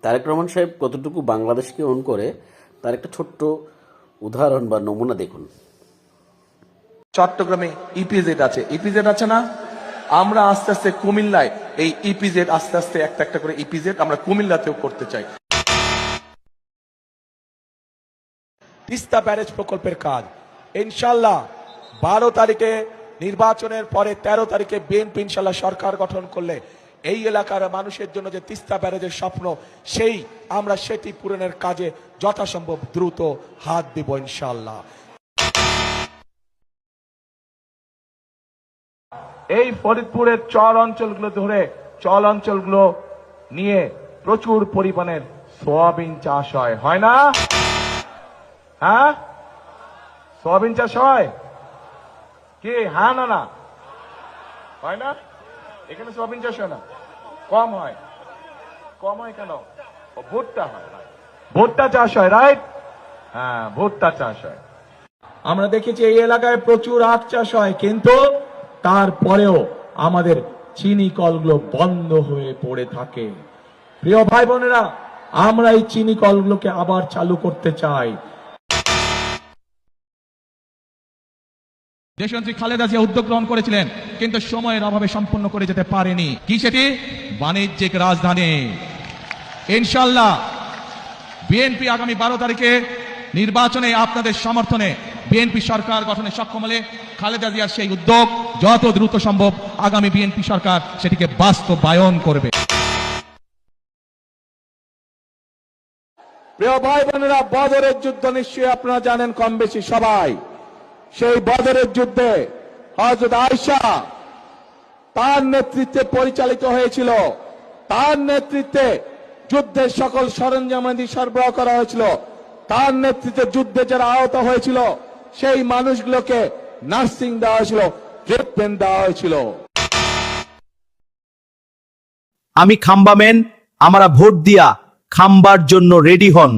তারেক রহমান সাহেব কতটুকু বাংলাদেশকে ওন করে তার একটা ছোট্ট উদাহরণ বা নমুনা দেখুন। চট্টগ্রামে ইপিজেড আছে, ইপিজেড আছে না? আমরা আস্তে আস্তে কুমিল্লায় এই ইপিজেড আস্তে আস্তে একটা একটা করে ইপিজেড আমরা কুমিল্লাতেও করতে চাই। তিস্তা ব্যারেজ প্রকল্পের কাজ ইনশাল্লাহ 12 তারিখে নির্বাচনের পরে 13 তারিখে বিএনপি ইনশাল্লাহ সরকার গঠন করলে এই এলাকার মানুষের জন্য যে তিস্তা ব্যারেজের স্বপ্ন আমরা সেটি পূরণের কাজে যথাসম্ভব দ্রুত হাত দিব ইনশাল্লাহ। এই ফরিদপুরের চর অঞ্চলগুলো নিয়ে প্রচুর পরিমাণের সোয়াবিন চাষ হয় না? হ্যাঁ, সোয়াবিন চাষ হয় কি? হ্যাঁ না না হয় না? এখানে সোয়াবিন চাষ হয় না, কম হয় কেন? ভুট্টা হয়, ভুট্টা চাষ হয়, রাইট? হ্যাঁ, ভুট্টা চাষ হয়। আমরা দেখেছি এই এলাকায় প্রচুর আখ চাষ হয়, কিন্তু তারপরেও আমাদের চিনি কলগুলো বন্ধ হয়ে পড়ে থাকে। প্রিয় ভাই বোনেরা, আমরা এই চিনি কলগুলোকে আবার চালু করতে চাই। দেশনেত্রী খালেদা জিয়া উদ্যোগ গ্রহণ করেছিলেন, কিন্তু সময়ের অভাবে সম্পন্ন করে যেতে পারেনি। কি সেটি? বাণিজ্যিক রাজধানী। ইনশাআল্লাহ বিএনপি আগামী 12 তারিখে নির্বাচনে আপনাদের সমর্থনে বিএনপি সরকার গঠনে সক্ষম হলে খালেদা জিয়ার সেই উদ্যোগ যত দ্রুত সম্ভব আগামী বিএনপি সরকার সেটিকে বাস্তবায়ন করবে। প্রিয় ভাই বোনেরা, বদরের যুদ্ধ নিশ্চয়ই আপনারা জানেন কম বেশি সবাই। সেই বদরের যুদ্ধে হযরত আয়েশা তার নেতৃত্বে পরিচালিত হয়েছিল, তার নেতৃত্বে যুদ্ধের সকল সরঞ্জামাদি সরবরাহ করা হয়েছিল, তার নেতৃত্বে যুদ্ধে যারা আহত হয়েছিল সেই মানুষগুলোকে নার্সিং দেওয়া হয়েছিল, ট্রিটমেন্ট দেওয়া হয়েছিল। আমি খাম্বাম্যান, আমরা ভোট দিয়া খাম্বার জন্য রেডি হন।